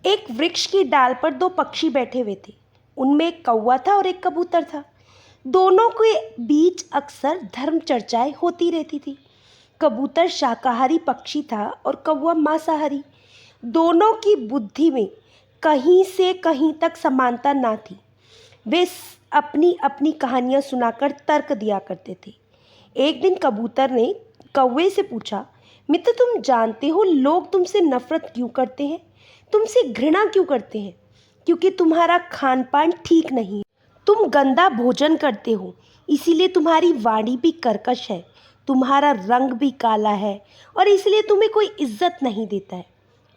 एक वृक्ष की डाल पर दो पक्षी बैठे हुए थे। उनमें एक कौवा था और एक कबूतर था। दोनों के बीच अक्सर धर्म चर्चाएं होती रहती थी। कबूतर शाकाहारी पक्षी था और कौवा मांसाहारी। दोनों की बुद्धि में कहीं से कहीं तक समानता ना थी। वे अपनी अपनी कहानियां सुनाकर तर्क दिया करते थे। एक दिन कबूतर ने कौवे से पूछा, मित्र, तुम जानते हो लोग तुमसे नफरत क्यों करते हैं? तुमसे घृणा क्यों करते हैं? क्योंकि तुम्हारा खान पान ठीक नहीं है। तुम गंदा भोजन करते हो, इसीलिए तुम्हारी वाणी भी कर्कश है, तुम्हारा रंग भी काला है और इसलिए तुम्हें कोई इज्जत नहीं देता है।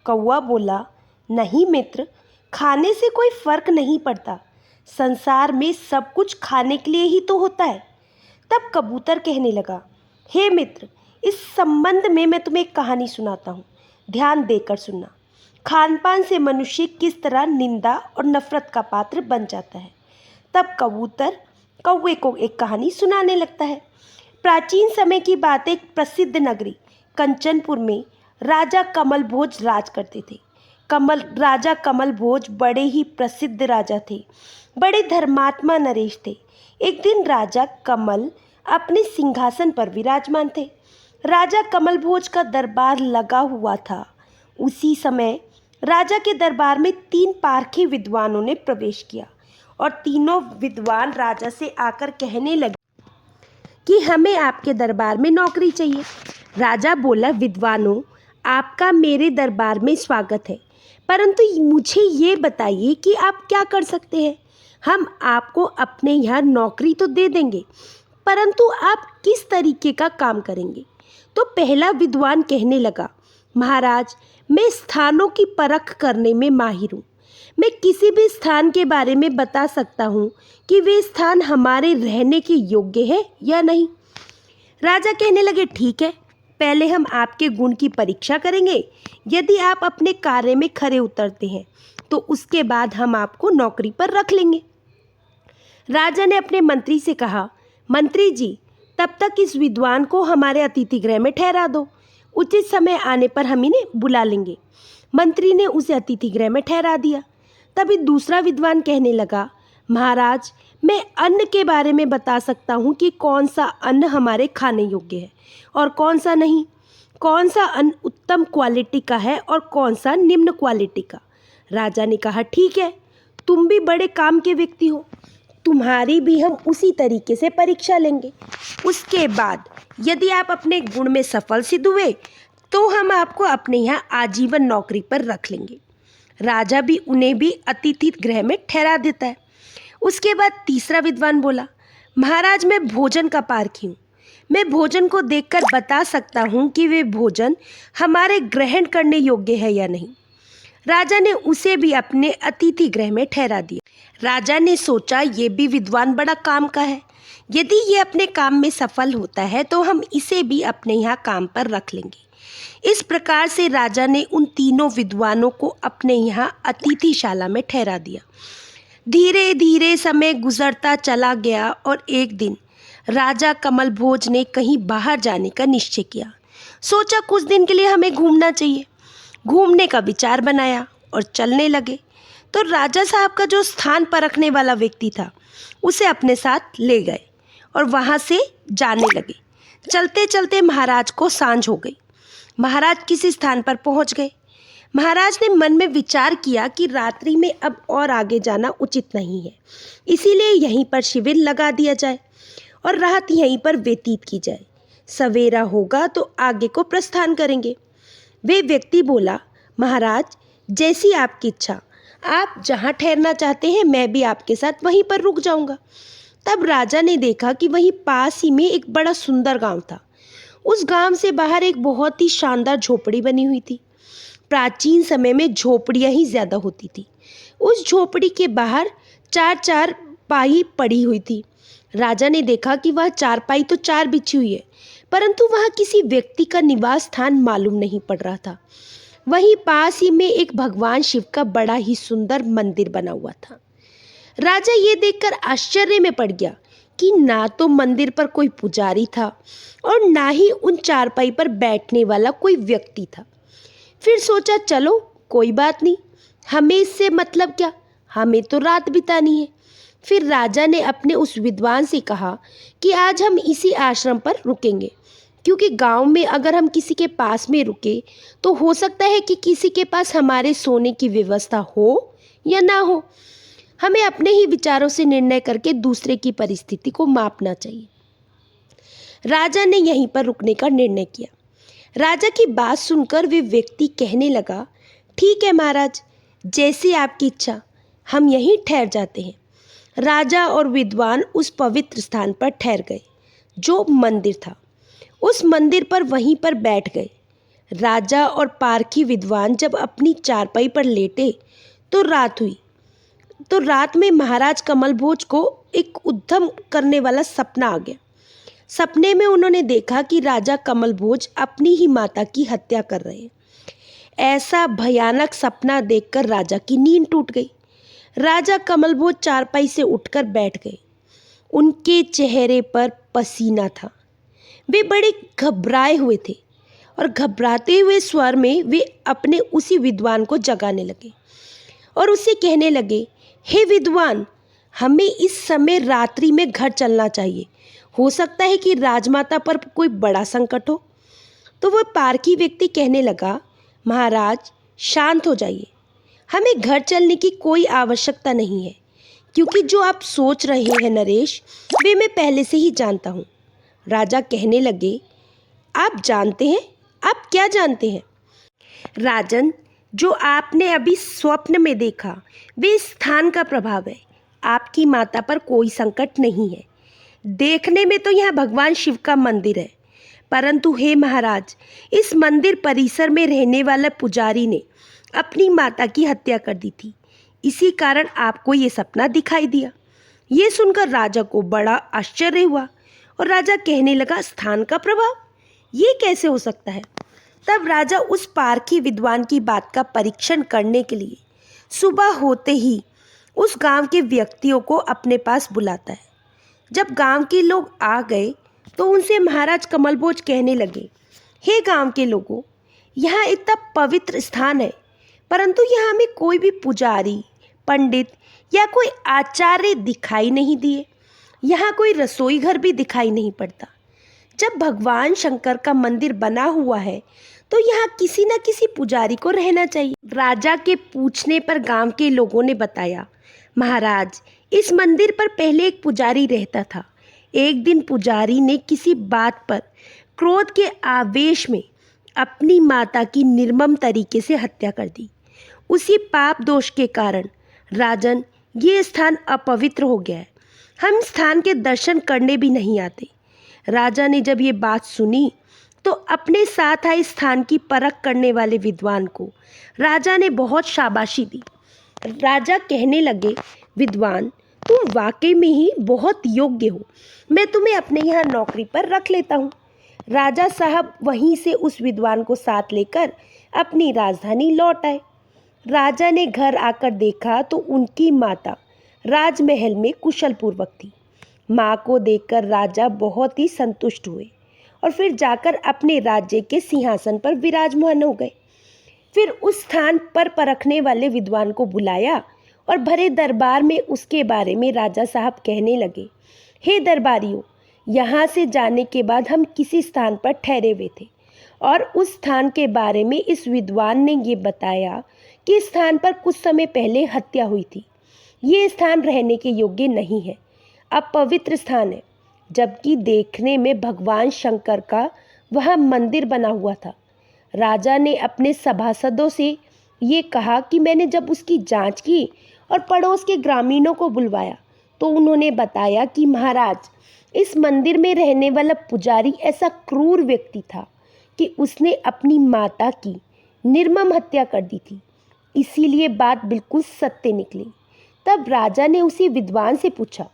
कौवा बोला, नहीं मित्र, खाने से कोई फर्क नहीं पड़ता। संसार में सब कुछ खाने के लिए ही तो होता है। तब कबूतर कहने लगा, हे मित्र, इस संबंध में मैं तुम्हें एक कहानी सुनाता हूँ, ध्यान देकर सुनना। खान पान से मनुष्य किस तरह निंदा और नफरत का पात्र बन जाता है। तब कबूतर कौवे को एक कहानी सुनाने लगता है। प्राचीन समय की बात, एक प्रसिद्ध नगरी कंचनपुर में राजा कमल भोज राज करते थे। राजा कमल भोज बड़े ही प्रसिद्ध राजा थे, बड़े धर्मात्मा नरेश थे। एक दिन राजा कमल अपने सिंहासन पर विराजमान थे। राजा कमल भोज का दरबार लगा हुआ था। उसी समय राजा के दरबार में 3 पारखी विद्वानों ने प्रवेश किया और तीनों विद्वान राजा से आकर कहने लगे कि हमें आपके दरबार में नौकरी चाहिए। राजा बोला, विद्वानों, आपका मेरे दरबार में स्वागत है, परंतु मुझे ये बताइए कि आप क्या कर सकते हैं। हम आपको अपने यहाँ नौकरी तो दे देंगे, परंतु आप किस तरीके का काम करेंगे? तो पहला विद्वान कहने लगा, महाराज, मैं स्थानों की परख करने में माहिर हूँ। मैं किसी भी स्थान के बारे में बता सकता हूँ कि वे स्थान हमारे रहने के योग्य है या नहीं। राजा कहने लगे, ठीक है, पहले हम आपके गुण की परीक्षा करेंगे। यदि आप अपने कार्य में खरे उतरते हैं तो उसके बाद हम आपको नौकरी पर रख लेंगे। राजा ने अपने मंत्री से कहा, मंत्री जी, तब तक इस विद्वान को हमारे अतिथि गृह में ठहरा दो। उचित समय आने पर हम इन्हें बुला लेंगे। मंत्री ने उसे अतिथि गृह में ठहरा दिया। तभी दूसरा विद्वान कहने लगा, महाराज, मैं अन्न के बारे में बता सकता हूँ कि कौन सा अन्न हमारे खाने योग्य है और कौन सा नहीं, कौन सा अन्न उत्तम क्वालिटी का है और कौन सा निम्न क्वालिटी का। राजा ने कहा, ठीक है, तुम भी बड़े काम के व्यक्ति हो, तुम्हारी भी हम उसी तरीके से परीक्षा लेंगे। उसके बाद यदि आप अपने गुण में सफल सिद्ध हुए तो हम आपको अपने यहाँ आजीवन नौकरी पर रख लेंगे। राजा भी उन्हें भी अतिथि गृह में ठहरा देता है। उसके बाद तीसरा विद्वान बोला, महाराज, मैं भोजन का पारखी हूँ। मैं भोजन को देखकर बता सकता हूँ कि वे भोजन हमारे ग्रहण करने योग्य है या नहीं। राजा ने उसे भी अपने अतिथि गृह में ठहरा दिया। राजा ने सोचा, ये भी विद्वान बड़ा काम का है, यदि ये अपने काम में सफल होता है तो हम इसे भी अपने यहाँ काम पर रख लेंगे। इस प्रकार से राजा ने उन तीनों विद्वानों को अपने यहाँ अतिथिशाला में ठहरा दिया। धीरे धीरे समय गुजरता चला गया और एक दिन राजा कमल भोज ने कहीं बाहर जाने का निश्चय किया। सोचा, कुछ दिन के लिए हमें घूमना चाहिए। घूमने का विचार बनाया और चलने लगे। तो राजा साहब का जो स्थान परखने वाला व्यक्ति था उसे अपने साथ ले गए और वहाँ से जाने लगे। चलते चलते महाराज को सांझ हो गई। महाराज किसी स्थान पर पहुँच गए। महाराज ने मन में विचार किया कि रात्रि में अब और आगे जाना उचित नहीं है, इसीलिए यहीं पर शिविर लगा दिया जाए और रात यहीं पर व्यतीत की जाए। सवेरा होगा तो आगे को प्रस्थान करेंगे। वे व्यक्ति बोला, महाराज, जैसी आपकी इच्छा, आप जहाँ ठहरना चाहते हैं मैं भी आपके साथ वहीं पर रुक जाऊंगा। तब राजा ने देखा कि वहीं पास ही में एक बड़ा सुंदर गांव था। उस गांव से बाहर एक बहुत ही शानदार झोपड़ी बनी हुई थी। प्राचीन समय में झोपड़ियाँ ही ज़्यादा होती थी। उस झोपड़ी के बाहर 4 पाई पड़ी हुई थी। राजा ने देखा कि वह 4 पाई तो 4 बिछी हुई है, परंतु वहाँ किसी व्यक्ति का निवास स्थान मालूम नहीं पड़ रहा था। वहीं पास ही में एक भगवान शिव का बड़ा ही सुंदर मंदिर बना हुआ था। राजा ये देखकर आश्चर्य में पड़ गया कि ना तो मंदिर पर कोई पुजारी था और ना ही उन 4 पाई पर बैठने वाला कोई व्यक्ति था। फिर सोचा, चलो कोई बात नहीं, हमें इससे मतलब क्या, हमें तो रात बितानी है। फिर राजा ने अपने उस विद्वान से कहा कि आज हम इसी आश्रम पर रुकेंगे, क्योंकि गांव में अगर हम किसी के पास में रुके तो हो सकता है कि किसी के पास हमारे सोने की व्यवस्था हो या ना हो। हमें अपने ही विचारों से निर्णय करके दूसरे की परिस्थिति को मापना चाहिए। राजा ने यहीं पर रुकने का निर्णय किया। राजा की बात सुनकर वे व्यक्ति कहने लगा, ठीक है महाराज, जैसी आपकी इच्छा, हम यहीं ठहर जाते हैं। राजा और विद्वान उस पवित्र स्थान पर ठहर गए जो मंदिर था। उस मंदिर पर वहीं पर बैठ गए। राजा और पारखी विद्वान जब अपनी चारपाई पर लेटे तो रात हुई। तो रात में महाराज कमल भोज को एक उद्यम करने वाला सपना आ गया। सपने में उन्होंने देखा कि राजा कमल भोज अपनी ही माता की हत्या कर रहे हैं। ऐसा भयानक सपना देखकर राजा की नींद टूट गई। राजा कमल भोज चारपाई से उठकर बैठ गए। उनके चेहरे पर पसीना था। वे बड़े घबराए हुए थे और घबराते हुए स्वर में वे अपने उसी विद्वान को जगाने लगे और उससे कहने लगे, हे विद्वान, हमें इस समय रात्रि में घर चलना चाहिए। हो सकता है कि राजमाता पर कोई बड़ा संकट हो। तो वह पारखी व्यक्ति कहने लगा, महाराज शांत हो जाइए, हमें घर चलने की कोई आवश्यकता नहीं है, क्योंकि जो आप सोच रहे हैं नरेश, वे मैं पहले से ही जानता हूँ। राजा कहने लगे, आप जानते हैं? आप क्या जानते हैं? राजन, जो आपने अभी स्वप्न में देखा वे स्थान का प्रभाव है। आपकी माता पर कोई संकट नहीं है। देखने में तो यह भगवान शिव का मंदिर है, परंतु हे महाराज, इस मंदिर परिसर में रहने वाला पुजारी ने अपनी माता की हत्या कर दी थी। इसी कारण आपको ये सपना दिखाई दिया। ये सुनकर राजा को बड़ा आश्चर्य हुआ और राजा कहने लगा, स्थान का प्रभाव, ये कैसे हो सकता है? तब राजा उस पारखी विद्वान की बात का परीक्षण करने के लिए सुबह होते ही उस गांव के व्यक्तियों को अपने पास बुलाता है। जब गांव के लोग आ गए तो उनसे महाराज कमलभोज कहने लगे, हे गांव के लोगों, यहाँ इतना पवित्र स्थान है, परंतु यहाँ हमें कोई भी पुजारी, पंडित या कोई आचार्य दिखाई नहीं दिए। यहाँ कोई रसोई घर भी दिखाई नहीं पड़ता। जब भगवान शंकर का मंदिर बना हुआ है तो यहाँ किसी न किसी पुजारी को रहना चाहिए। राजा के पूछने पर गांव के लोगों ने बताया, महाराज, इस मंदिर पर पहले एक पुजारी रहता था। एक दिन पुजारी ने किसी बात पर क्रोध के आवेश में अपनी माता की निर्मम तरीके से हत्या कर दी। उसी पाप दोष के कारण राजन, ये स्थान अपवित्र हो गया है। हम स्थान के दर्शन करने भी नहीं आते। राजा ने जब ये बात सुनी तो अपने साथ आए स्थान की परख करने वाले विद्वान को राजा ने बहुत शाबाशी दी। राजा कहने लगे, विद्वान, तुम वाकई में ही बहुत योग्य हो। मैं तुम्हें अपने यहाँ नौकरी पर रख लेता हूँ। राजा साहब वहीं से उस विद्वान को साथ लेकर अपनी राजधानी लौट आए। राजा ने घर आकर देखा तो उनकी माता राजमहल में कुशल पूर्वक थी। माँ को देखकर राजा बहुत ही संतुष्ट हुए और फिर जाकर अपने राज्य के सिंहासन पर विराजमान हो गए। फिर उस स्थान पर परखने वाले विद्वान को बुलाया और भरे दरबार में उसके बारे में राजा साहब कहने लगे, हे दरबारियों, यहाँ से जाने के बाद हम किसी स्थान पर ठहरे हुए थे और उस स्थान के बारे में इस विद्वान ने ये बताया कि इस स्थान पर कुछ समय पहले हत्या हुई थी। ये स्थान रहने के योग्य नहीं है, अपवित्र स्थान है, जबकि देखने में भगवान शंकर का वह मंदिर बना हुआ था। राजा ने अपने सभासदों से ये कहा कि मैंने जब उसकी जांच की और पड़ोस के ग्रामीणों को बुलवाया तो उन्होंने बताया कि महाराज, इस मंदिर में रहने वाला पुजारी ऐसा क्रूर व्यक्ति था कि उसने अपनी माता की निर्मम हत्या कर दी थी। इसीलिए बात बिल्कुल सत्य निकली। तब राजा ने उसी विद्वान से पूछा,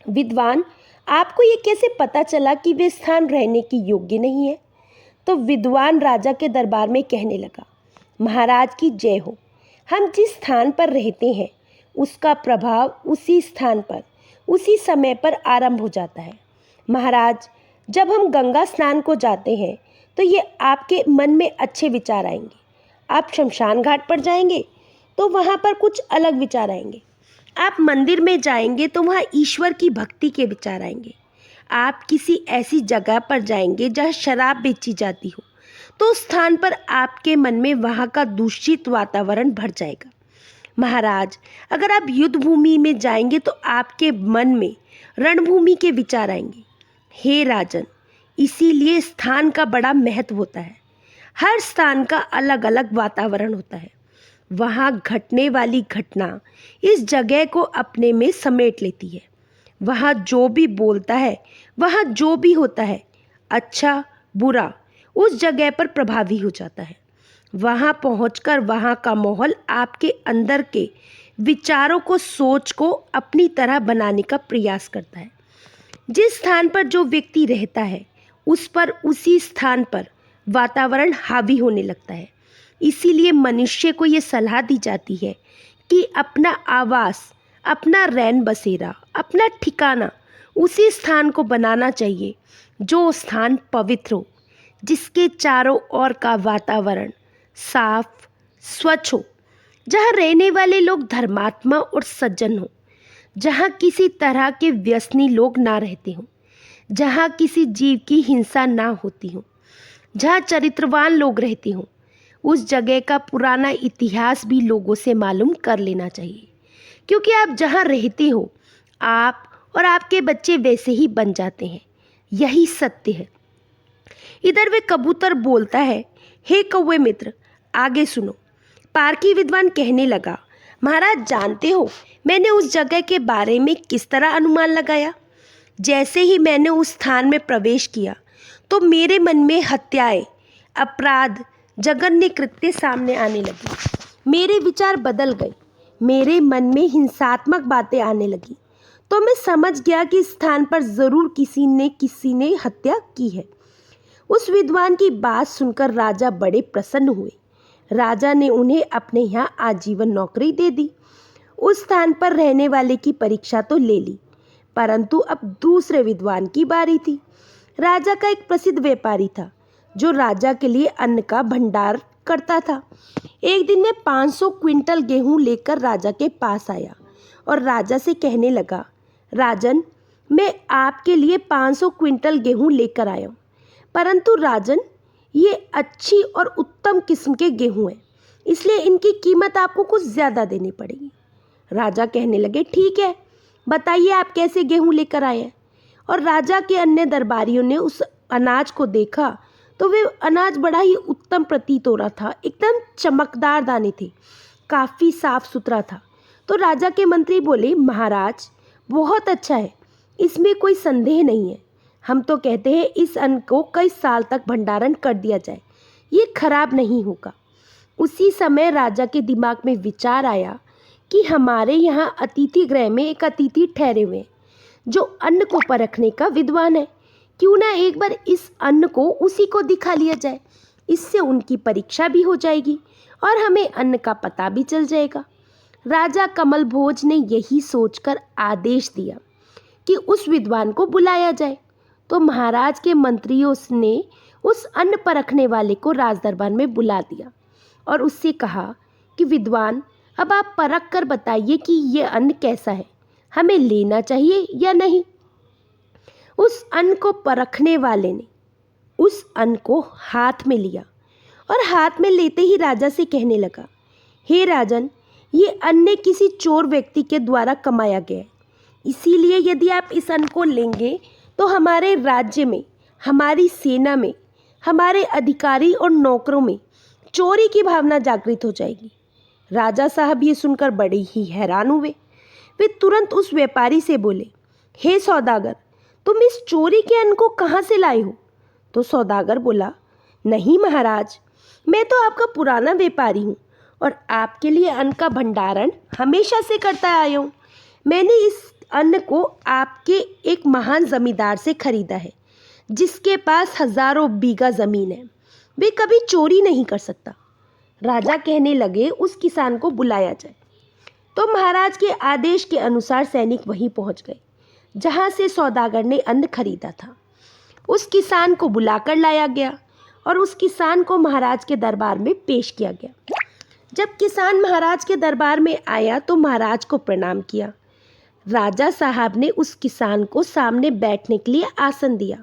विद्वान, आपको ये कैसे पता चला कि वे स्थान रहने की योग्य नहीं है? तो विद्वान राजा के दरबार में कहने लगा, महाराज की जय हो। हम जिस स्थान पर रहते हैं उसका प्रभाव उसी स्थान पर उसी समय पर आरंभ हो जाता है। महाराज, जब हम गंगा स्नान को जाते हैं तो ये आपके मन में अच्छे विचार आएंगे। आप शमशान घाट पर जाएंगे तो वहाँ पर कुछ अलग विचार आएंगे। आप मंदिर में जाएंगे तो वहाँ ईश्वर की भक्ति के विचार आएंगे। आप किसी ऐसी जगह पर जाएंगे जहाँ शराब बेची जाती हो तो उस स्थान पर आपके मन में वहाँ का दूषित वातावरण भर जाएगा। महाराज, अगर आप युद्ध भूमि में जाएंगे तो आपके मन में रणभूमि के विचार आएंगे। हे राजन, इसीलिए स्थान का बड़ा महत्व होता है। हर स्थान का अलग अलग वातावरण होता है। वहाँ घटने वाली घटना इस जगह को अपने में समेट लेती है। वहाँ जो भी बोलता है, वहाँ जो भी होता है, अच्छा बुरा, उस जगह पर प्रभावी हो जाता है। वहाँ पहुंचकर वहाँ का माहौल आपके अंदर के विचारों को, सोच को अपनी तरह बनाने का प्रयास करता है। जिस स्थान पर जो व्यक्ति रहता है उस पर उसी स्थान पर वातावरण हावी होने लगता है। इसीलिए मनुष्य को ये सलाह दी जाती है कि अपना आवास, अपना रैन बसेरा, अपना ठिकाना उसी स्थान को बनाना चाहिए जो स्थान पवित्र हो, जिसके चारों ओर का वातावरण साफ स्वच्छ हो, जहाँ रहने वाले लोग धर्मात्मा और सज्जन हो, जहाँ किसी तरह के व्यसनी लोग ना रहते हों, जहाँ किसी जीव की हिंसा ना होती हो, जहाँ चरित्रवान लोग रहते हों। उस जगह का पुराना इतिहास भी लोगों से मालूम कर लेना चाहिए, क्योंकि आप जहाँ रहते हो आप और आपके बच्चे वैसे ही बन जाते हैं। यही सत्य है। इधर वे कबूतर बोलता है, हे कौवे मित्र, आगे सुनो। पारकी विद्वान कहने लगा, महाराज जानते हो मैंने उस जगह के बारे में किस तरह अनुमान लगाया। जैसे ही मैंने उस स्थान में प्रवेश किया तो मेरे मन में हत्याएं, अपराध, जघन्य कृत्य सामने आने लगी। मेरे विचार बदल गए, मेरे मन में हिंसात्मक बातें आने लगी। तो मैं समझ गया कि इस स्थान पर ज़रूर किसी ने हत्या की है। उस विद्वान की बात सुनकर राजा बड़े प्रसन्न हुए। राजा ने उन्हें अपने यहाँ आजीवन नौकरी दे दी। उस स्थान पर रहने वाले की परीक्षा तो ले ली, परंतु अब दूसरे विद्वान की बारी थी। राजा का एक प्रसिद्ध व्यापारी था जो राजा के लिए अन्न का भंडार करता था। एक दिन में 500 क्विंटल गेहूं लेकर राजा के पास आया और राजा से कहने लगा, राजन, मैं आपके लिए 500 क्विंटल गेहूं लेकर आया हूँ, परंतु राजन, ये अच्छी और उत्तम किस्म के गेहूं हैं, इसलिए इनकी कीमत आपको कुछ ज़्यादा देनी पड़ेगी। राजा कहने लगे, ठीक है, बताइए आप कैसे गेहूं लेकर आए हैं। और राजा के अन्य दरबारियों ने उस अनाज को देखा तो वे अनाज बड़ा ही उत्तम प्रतीत हो रहा था। एकदम चमकदार दाने थे, काफ़ी साफ सुथरा था। तो राजा के मंत्री बोले, महाराज बहुत अच्छा है, इसमें कोई संदेह नहीं है। हम तो कहते हैं इस अन्न को कई साल तक भंडारण कर दिया जाए, ये खराब नहीं होगा। उसी समय राजा के दिमाग में विचार आया कि हमारे यहाँ अतिथि गृह में एक अतिथि ठहरे हुए हैं जो अन्न को परखने का विद्वान है। क्यों ना एक बार इस अन्न को उसी को दिखा लिया जाए, इससे उनकी परीक्षा भी हो जाएगी और हमें अन्न का पता भी चल जाएगा। राजा कमल भोज ने यही सोचकर आदेश दिया कि उस विद्वान को बुलाया जाए। तो महाराज के मंत्रियों ने उस अन्न परखने वाले को राजदरबार में बुला दिया और उससे कहा कि विद्वान, अब आप परख कर बताइए कि ये अन्न कैसा है, हमें लेना चाहिए या नहीं। उस अन्न को परखने वाले ने उस अन्न को हाथ में लिया और हाथ में लेते ही राजा से कहने लगा, हे राजन, ये अन्न किसी चोर व्यक्ति के द्वारा कमाया गया है, इसीलिए यदि आप इस अन्न को लेंगे तो हमारे राज्य में, हमारी सेना में, हमारे अधिकारी और नौकरों में चोरी की भावना जागृत हो जाएगी। राजा साहब ये सुनकर बड़े ही हैरान हुए। वे तुरंत उस व्यापारी से बोले, हे सौदागर, तुम इस चोरी के अन्न को कहाँ से लाए हो? तो सौदागर बोला, नहीं महाराज, मैं तो आपका पुराना व्यापारी हूँ और आपके लिए अन्न का भंडारण हमेशा से करता आया हूँ। मैंने इस अन्न को आपके एक महान जमींदार से खरीदा है जिसके पास हजारों बीघा ज़मीन है। वे कभी चोरी नहीं कर सकता। राजा कहने लगे, उस किसान को बुलाया जाए। तो महाराज के आदेश के अनुसार सैनिक वहीं पहुंच गए जहां से सौदागर ने अन्न खरीदा था। उस किसान को बुलाकर लाया गया और उस किसान को महाराज के दरबार में पेश किया गया। जब किसान महाराज के दरबार में आया तो महाराज को प्रणाम किया। राजा साहब ने उस किसान को सामने बैठने के लिए आसन दिया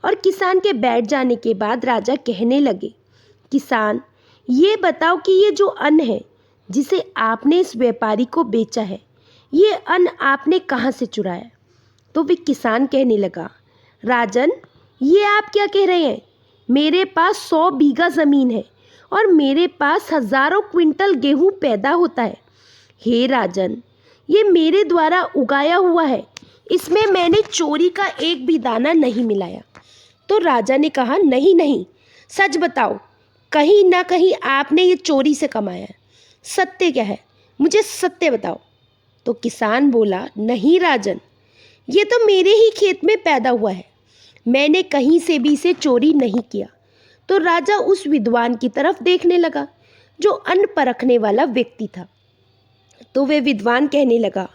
और किसान के बैठ जाने के बाद राजा कहने लगे, किसान, ये बताओ कि ये जो अन्न है जिसे आपने इस व्यापारी को बेचा है, ये अन्न आपने कहाँ से चुराया? तो वे किसान कहने लगा, राजन, ये आप क्या कह रहे हैं? मेरे पास 100 बीघा ज़मीन है और मेरे पास हज़ारों क्विंटल गेहूं पैदा होता है। हे राजन, ये मेरे द्वारा उगाया हुआ है, इसमें मैंने चोरी का एक भी दाना नहीं मिलाया। तो राजा ने कहा, नहीं नहीं, सच बताओ, कहीं ना कहीं आपने ये चोरी से कमाया है। सत्य क्या है, मुझे सत्य बताओ। तो किसान बोला, नहीं राजन, ये तो मेरे ही खेत में पैदा हुआ है, मैंने कहीं से भी इसे चोरी नहीं किया। तो राजा उस विद्वान की तरफ देखने लगा जो अन्न परखने वाला व्यक्ति था। तो वे विद्वान कहने लगा,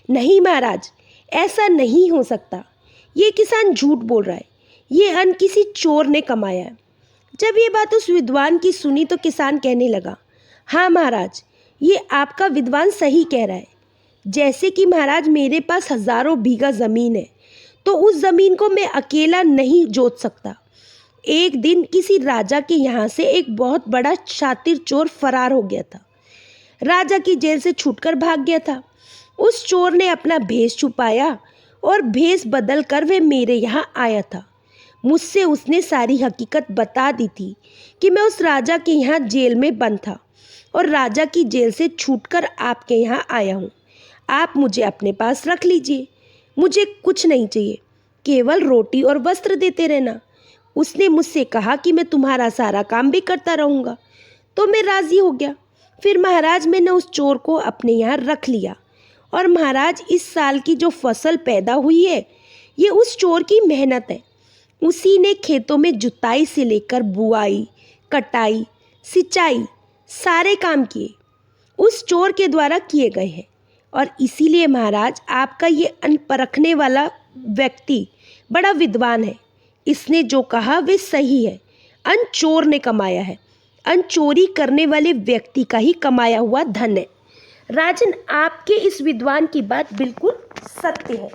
नहीं महाराज, ऐसा नहीं हो सकता, ये किसान झूठ बोल रहा है, ये अन्न किसी चोर ने कमाया है। जब ये बात उस विद्वान की सुनी तो किसान कहने लगा, हाँ महाराज, ये आपका विद्वान सही कह रहा है। जैसे कि महाराज, मेरे पास हज़ारों बीघा ज़मीन है, तो उस ज़मीन को मैं अकेला नहीं जोत सकता। एक दिन किसी राजा के यहाँ से एक बहुत बड़ा शातिर चोर फरार हो गया था। राजा की जेल से छूटकर भाग गया था। उस चोर ने अपना भेष छुपाया और भेष बदल कर वह मेरे यहाँ आया था। मुझसे उसने सारी हकीकत बता दी थी कि मैं उस राजा के यहाँ जेल में बंद था और राजा की जेल से छूटकर आपके यहाँ आया हूँ। आप मुझे अपने पास रख लीजिए, मुझे कुछ नहीं चाहिए, केवल रोटी और वस्त्र देते रहना। उसने मुझसे कहा कि मैं तुम्हारा सारा काम भी करता रहूँगा, तो मैं राज़ी हो गया। फिर महाराज, मैंने उस चोर को अपने यहाँ रख लिया और महाराज, इस साल की जो फसल पैदा हुई है, ये उस चोर की मेहनत है। उसी ने खेतों में जुताई से लेकर बुआई, कटाई, सिंचाई सारे काम किए उस चोर के द्वारा किए गए हैं। और इसीलिए महाराज, आपका ये अन्न परखने वाला व्यक्ति बड़ा विद्वान है। इसने जो कहा वे सही है, अन्न चोर ने कमाया है, अन्न चोरी करने वाले व्यक्ति का ही कमाया हुआ धन है। राजन, आपके इस विद्वान की बात बिल्कुल सत्य है।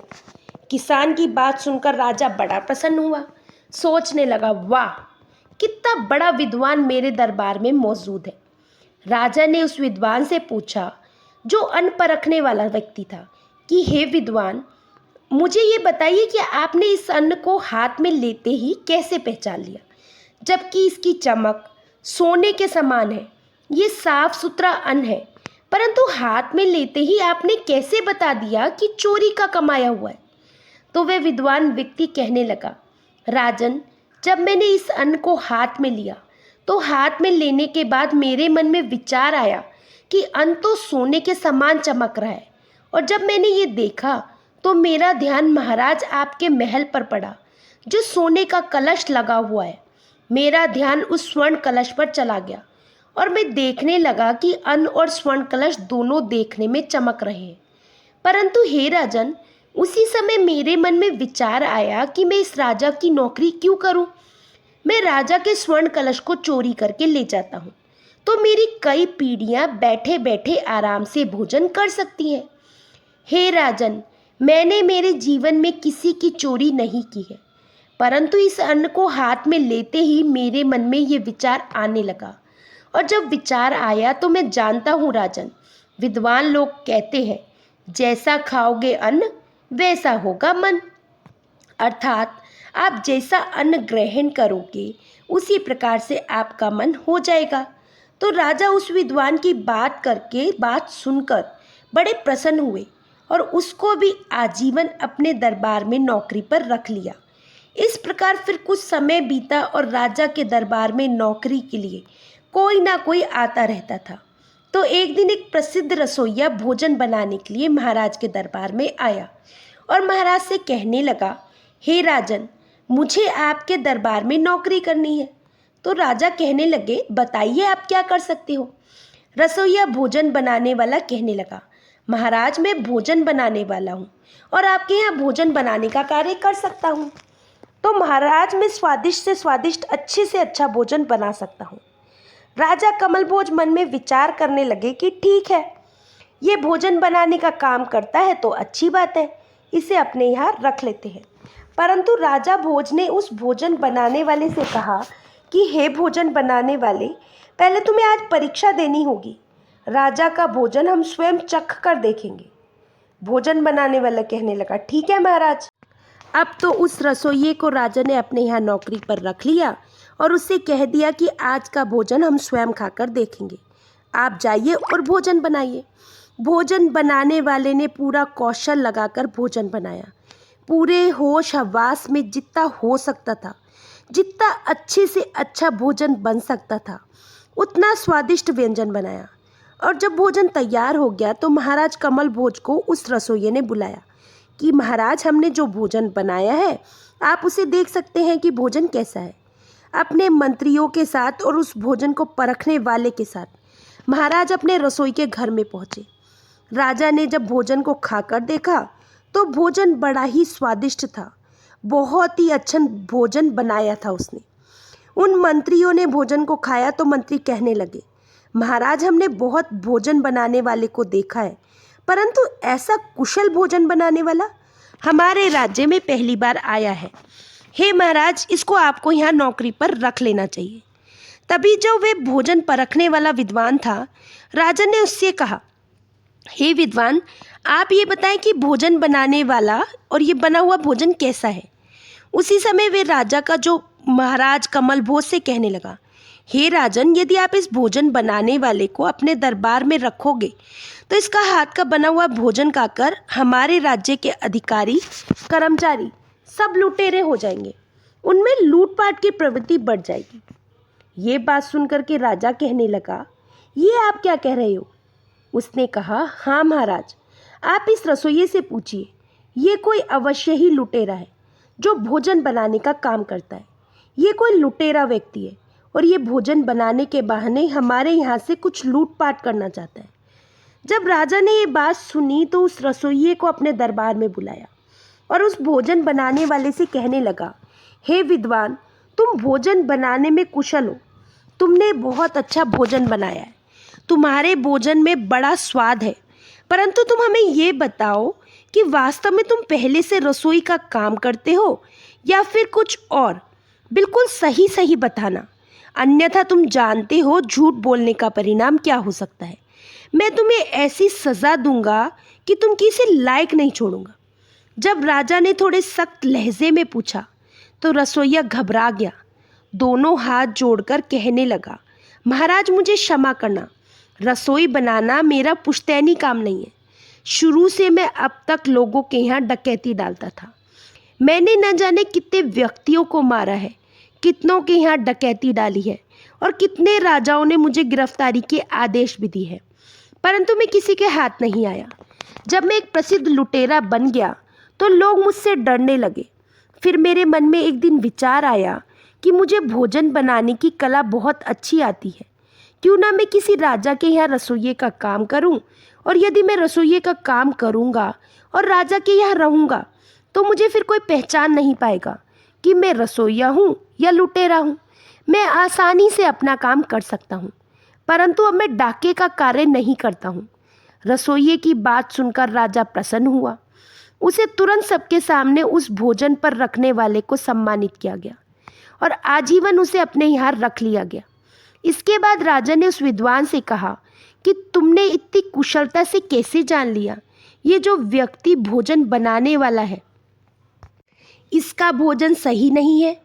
किसान की बात सुनकर राजा बड़ा प्रसन्न हुआ। सोचने लगा, वाह, कितना बड़ा विद्वान मेरे दरबार में मौजूद है। राजा ने उस विद्वान से पूछा, जो अन्न परखने वाला व्यक्ति था, कि हे विद्वान, मुझे ये बताइए कि आपने इस अन्न को हाथ में लेते ही कैसे पहचान लिया, जबकि इसकी चमक सोने के समान है। ये साफ सुथरा अन्न है, परंतु हाथ में लेते ही आपने कैसे बता दिया कि चोरी का कमाया हुआ है? तो वह विद्वान व्यक्ति कहने लगा, राजन, जब मैंने इस अन्न को हाथ में लिया तो हाथ में लेने के बाद मेरे मन में विचार आया कि अन्न तो सोने के समान चमक रहा है। और जब मैंने ये देखा तो मेरा ध्यान महाराज आपके महल पर पड़ा, जो सोने का कलश लगा हुआ है। मेरा ध्यान उस स्वर्ण कलश पर चला गया और मैं देखने लगा कि अन्न और स्वर्ण कलश दोनों देखने में चमक रहे हैं। परंतु हे राजन, उसी समय मेरे मन में विचार आया कि मैं इस राजा की नौकरी क्यों करूं? मैं राजा के स्वर्ण कलश को चोरी करके ले जाता हूं, तो मेरी कई पीढ़ियां बैठे बैठे आराम से भोजन कर सकती हैं। हे राजन, मैंने मेरे जीवन में किसी की चोरी नहीं की है, परंतु इस अन्न को हाथ में लेते ही मेरे मन में ये विचार आने लगा। और जब विचार आया तो मैं जानता हूँ राजन, विद्वान लोग कहते हैं, जैसा खाओगे अन्न वैसा होगा मन। अर्थात आप जैसा अन्न ग्रहण करोगे उसी प्रकार से आपका मन हो जाएगा। तो राजा उस विद्वान की बात सुनकर बड़े प्रसन्न हुए और उसको भी आजीवन अपने दरबार में नौकरी पर रख लिया। इस प्रकार फिर कुछ समय बीता और राजा के दरबार में नौकरी के लिए कोई ना कोई आता रहता था। तो एक दिन एक प्रसिद्ध रसोइया भोजन बनाने के लिए महाराज के दरबार में आया और महाराज से कहने लगा, हे राजन, मुझे आपके दरबार में नौकरी करनी है। तो राजा कहने लगे, बताइए आप क्या कर सकते हो? रसोइया भोजन बनाने वाला कहने लगा, महाराज, मैं भोजन बनाने वाला हूँ और आपके यहाँ भोजन बनाने का कार्य कर सकता हूँ। तो महाराज, मैं स्वादिष्ट से स्वादिष्ट, अच्छे से अच्छा भोजन बना सकता हूँ। राजा कमलभोज मन में विचार करने लगे कि ठीक है, ये भोजन बनाने का काम करता है तो अच्छी बात है, इसे अपने यहाँ रख लेते हैं। परंतु राजा भोज ने उस भोजन बनाने वाले से कहा कि हे भोजन बनाने वाले, पहले तुम्हें आज परीक्षा देनी होगी। राजा का भोजन हम स्वयं चख कर देखेंगे। भोजन बनाने वाला कहने लगा, ठीक है महाराज। अब तो उस रसोइये को राजा ने अपने यहाँ नौकरी पर रख लिया और उससे कह दिया कि आज का भोजन हम स्वयं खाकर देखेंगे, आप जाइए और भोजन बनाइए। भोजन बनाने वाले ने पूरा कौशल लगाकर भोजन बनाया, पूरे होश हवास में जितना हो सकता था, जितना अच्छे से अच्छा भोजन बन सकता था, उतना स्वादिष्ट व्यंजन बनाया। और जब भोजन तैयार हो गया तो महाराज कमलभोज को उस रसोइये ने बुलाया कि महाराज, हमने जो भोजन बनाया है आप उसे देख सकते हैं कि भोजन कैसा है। अपने मंत्रियों के साथ और उस भोजन को परखने वाले के साथ महाराज अपने रसोई के घर में पहुँचे। राजा ने जब भोजन को खाकर देखा तो भोजन बड़ा ही स्वादिष्ट था, बहुत ही अच्छा भोजन बनाया था उसने। उन मंत्रियों ने भोजन को खाया तो मंत्री कहने लगे, महाराज, हमने बहुत भोजन बनाने वाले को देखा है, परंतु ऐसा कुशल भोजन बनाने वाला हमारे राज्य में पहली बार आया है। हे महाराज, इसको आपको यहाँ नौकरी पर रख लेना चाहिए। तभी जो वे भोजन परखने वाला विद्वान था, राजा ने उससे कहा, हे विद्वान, आप ये बताएं कि भोजन बनाने वाला और ये बना हुआ भोजन कैसा है। उसी समय वे राजा का जो महाराज कमलभोज से कहने लगा, हे राजन, यदि आप इस भोजन बनाने वाले को अपने दरबार में रखोगे तो इसका हाथ का बना हुआ भोजन खाकर हमारे राज्य के अधिकारी कर्मचारी सब लुटेरे हो जाएंगे, उनमें लूटपाट की प्रवृत्ति बढ़ जाएगी। ये बात सुनकर के राजा कहने लगा, ये आप क्या कह रहे हो। उसने कहा, हाँ महाराज, आप इस रसोइये से पूछिए, ये कोई अवश्य ही लुटेरा है जो भोजन बनाने का काम करता है। ये कोई लुटेरा व्यक्ति है और ये भोजन बनाने के बहाने हमारे यहाँ से कुछ लूटपाट करना चाहता है। जब राजा ने ये बात सुनी तो उस रसोइये को अपने दरबार में बुलाया और उस भोजन बनाने वाले से कहने लगा, हे विद्वान, तुम भोजन बनाने में कुशल हो, तुमने बहुत अच्छा भोजन बनाया है, तुम्हारे भोजन में बड़ा स्वाद है, परंतु तुम हमें ये बताओ कि वास्तव में तुम पहले से रसोई का काम करते हो या फिर कुछ और। बिल्कुल सही सही बताना, अन्यथा तुम जानते हो झूठ बोलने का परिणाम क्या हो सकता है। मैं तुम्हें ऐसी सज़ा दूंगा कि तुम किसी लायक नहीं छोड़ूंगा। जब राजा ने थोड़े सख्त लहजे में पूछा तो रसोइया घबरा गया, दोनों हाथ जोड़कर कहने लगा, महाराज, मुझे क्षमा करना, रसोई बनाना मेरा पुश्तैनी काम नहीं है। शुरू से मैं अब तक लोगों के यहाँ डकैती डालता था। मैंने न जाने कितने व्यक्तियों को मारा है, कितनों के यहाँ डकैती डाली है और कितने राजाओं ने मुझे गिरफ्तारी के आदेश भी दिए हैं, परंतु मैं किसी के हाथ नहीं आया। जब मैं एक प्रसिद्ध लुटेरा बन गया तो लोग मुझसे डरने लगे। फिर मेरे मन में एक दिन विचार आया कि मुझे भोजन बनाने की कला बहुत अच्छी आती है, क्यों ना मैं किसी राजा के यहाँ रसोइये का काम करूं, और यदि मैं रसोइये का काम करूंगा और राजा के यहाँ रहूंगा तो मुझे फिर कोई पहचान नहीं पाएगा कि मैं रसोइया हूँ या लुटेरा हूँ। मैं आसानी से अपना काम कर सकता हूँ, परंतु अब मैं डाके का कार्य नहीं करता हूँ। रसोइये की बात सुनकर राजा प्रसन्न हुआ। उसे तुरंत सबके सामने उस भोजन पर रखने वाले को सम्मानित किया गया और आजीवन उसे अपने यहाँ रख लिया गया। इसके बाद राजा ने उस विद्वान से कहा कि तुमने इतनी कुशलता से कैसे जान लिया ये जो व्यक्ति भोजन बनाने वाला है, इसका भोजन सही नहीं है।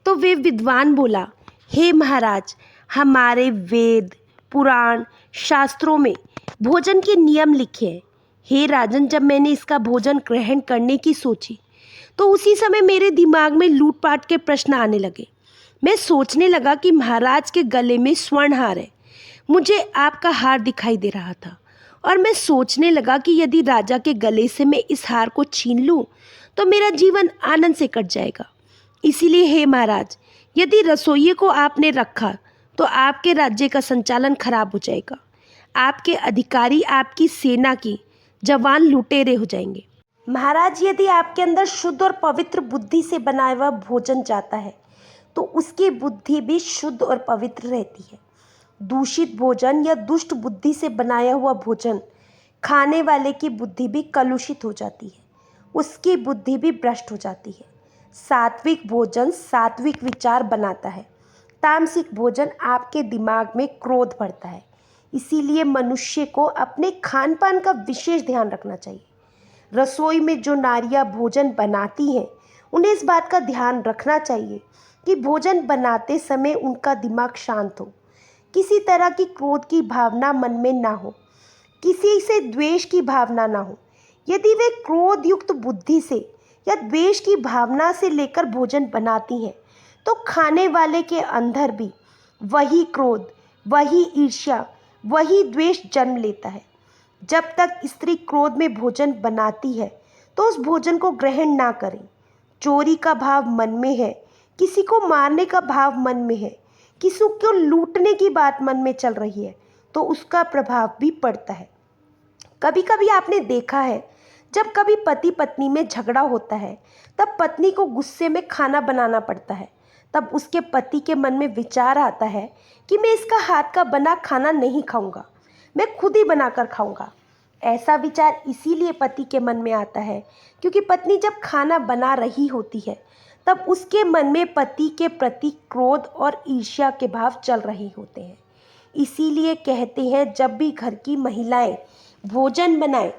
तो वे विद्वान बोला, हे महाराज, हमारे वेद पुराण शास्त्रों में भोजन के नियम लिखे हैं। हे राजन, जब मैंने इसका भोजन ग्रहण करने की सोची तो उसी समय मेरे दिमाग में लूटपाट के प्रश्न आने लगे। मैं सोचने लगा कि महाराज के गले में स्वर्ण हार है, मुझे आपका हार दिखाई दे रहा था और मैं सोचने लगा कि यदि राजा के गले से मैं इस हार को छीन लूं तो मेरा जीवन आनंद से कट जाएगा। इसीलिए हे महाराज, यदि रसोइये को आपने रखा तो आपके राज्य का संचालन खराब हो जाएगा, आपके अधिकारी आपकी सेना की जवान लुटेरे हो जाएंगे। महाराज, यदि आपके अंदर शुद्ध और पवित्र बुद्धि से बनाया हुआ भोजन जाता है तो उसकी बुद्धि भी शुद्ध और पवित्र रहती है। दूषित भोजन या दुष्ट बुद्धि से बनाया हुआ भोजन खाने वाले की बुद्धि भी कलुषित हो जाती है, उसकी बुद्धि भी भ्रष्ट हो जाती है। सात्विक भोजन सात्विक विचार बनाता है, तामसिक भोजन आपके दिमाग में क्रोध भरता है। इसीलिए मनुष्य को अपने खान पान का विशेष ध्यान रखना चाहिए। रसोई में जो नारियां भोजन बनाती हैं, उन्हें इस बात का ध्यान रखना चाहिए कि भोजन बनाते समय उनका दिमाग शांत हो, किसी तरह की क्रोध की भावना मन में ना हो, किसी से द्वेष की भावना ना हो। यदि वे क्रोध युक्त बुद्धि से या द्वेष की भावना से लेकर भोजन बनाती हैं, तो खाने वाले के अंदर भी वही क्रोध, वही ईर्ष्या, वही द्वेष जन्म लेता है। जब तक स्त्री क्रोध में भोजन बनाती है, तो उस भोजन को ग्रहण ना करें। चोरी का भाव मन में है, किसी को मारने का भाव मन में है, किसी को लूटने की बात मन में चल रही है, तो उसका प्रभाव भी पड़ता है। कभी कभी आपने देखा है, जब कभी पति पत्नी में झगड़ा होता है, तब पत्नी को गुस्से में खाना बनाना पड़ता है। तब उसके पति के मन में विचार आता है कि मैं इसका हाथ का बना खाना नहीं खाऊंगा, मैं खुद ही बनाकर खाऊंगा। ऐसा विचार इसीलिए पति के मन में आता है क्योंकि पत्नी जब खाना बना रही होती है, तब उसके मन में पति के प्रति क्रोध और ईर्ष्या के भाव चल रहे होते हैं। इसीलिए कहते हैं, जब भी घर की महिलाएं भोजन बनाएं,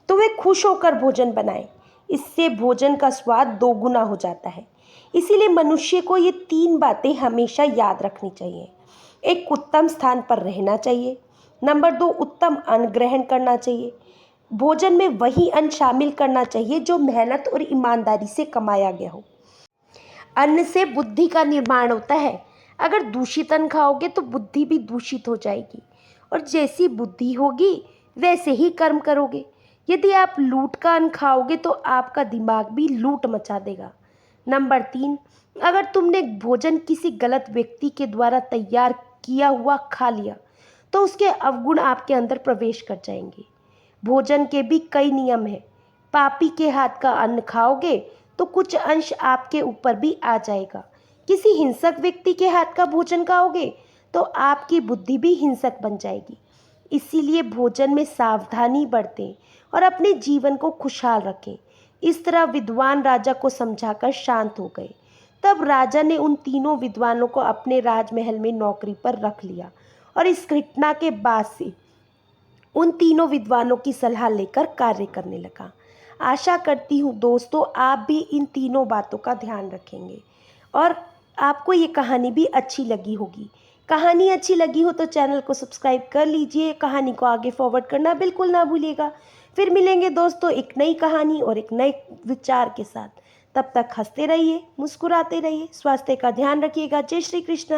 तो वे खुश होकर भोजन बनाएं। इससे भोजन का स्वाद दोगुना हो जाता है। इसीलिए मनुष्य को ये 3 बातें हमेशा याद रखनी चाहिए। एक, उत्तम स्थान पर रहना चाहिए। नंबर 2, उत्तम अन्न ग्रहण करना चाहिए। भोजन में वही अन्न शामिल करना चाहिए जो मेहनत और ईमानदारी से कमाया गया हो। अन्न से बुद्धि का निर्माण होता है। अगर दूषित अन्न खाओगे तो बुद्धि भी दूषित हो जाएगी, और जैसी बुद्धि होगी वैसे ही कर्म करोगे। यदि आप लूट का अन्न खाओगे तो आपका दिमाग भी लूट मचा देगा। नंबर 3, अगर तुमने भोजन किसी गलत व्यक्ति के द्वारा तैयार किया हुआ खा लिया, तो उसके अवगुण आपके अंदर प्रवेश कर जाएंगे। भोजन के भी कई नियम हैं। पापी के हाथ का अन्न खाओगे तो कुछ अंश आपके ऊपर भी आ जाएगा। किसी हिंसक व्यक्ति के हाथ का भोजन खाओगे तो आपकी बुद्धि भी हिंसक बन जाएगी। इसीलिए भोजन में सावधानी बरतें और अपने जीवन को खुशहाल रखें। इस तरह विद्वान राजा को समझाकर शांत हो गए। तब राजा ने उन तीनों विद्वानों को अपने राजमहल में नौकरी पर रख लिया, और इस घटना के बाद से उन तीनों विद्वानों की सलाह लेकर कार्य करने लगा। आशा करती हूँ दोस्तों, आप भी इन तीनों बातों का ध्यान रखेंगे और आपको ये कहानी भी अच्छी लगी होगी। कहानी अच्छी लगी हो तो चैनल को सब्सक्राइब कर लीजिए, कहानी को आगे फॉरवर्ड करना बिल्कुल ना भूलिएगा। फिर मिलेंगे दोस्तों एक नई कहानी और एक नए विचार के साथ। तब तक हंसते रहिए, मुस्कुराते रहिए, स्वास्थ्य का ध्यान रखिएगा। जय श्री कृष्ण।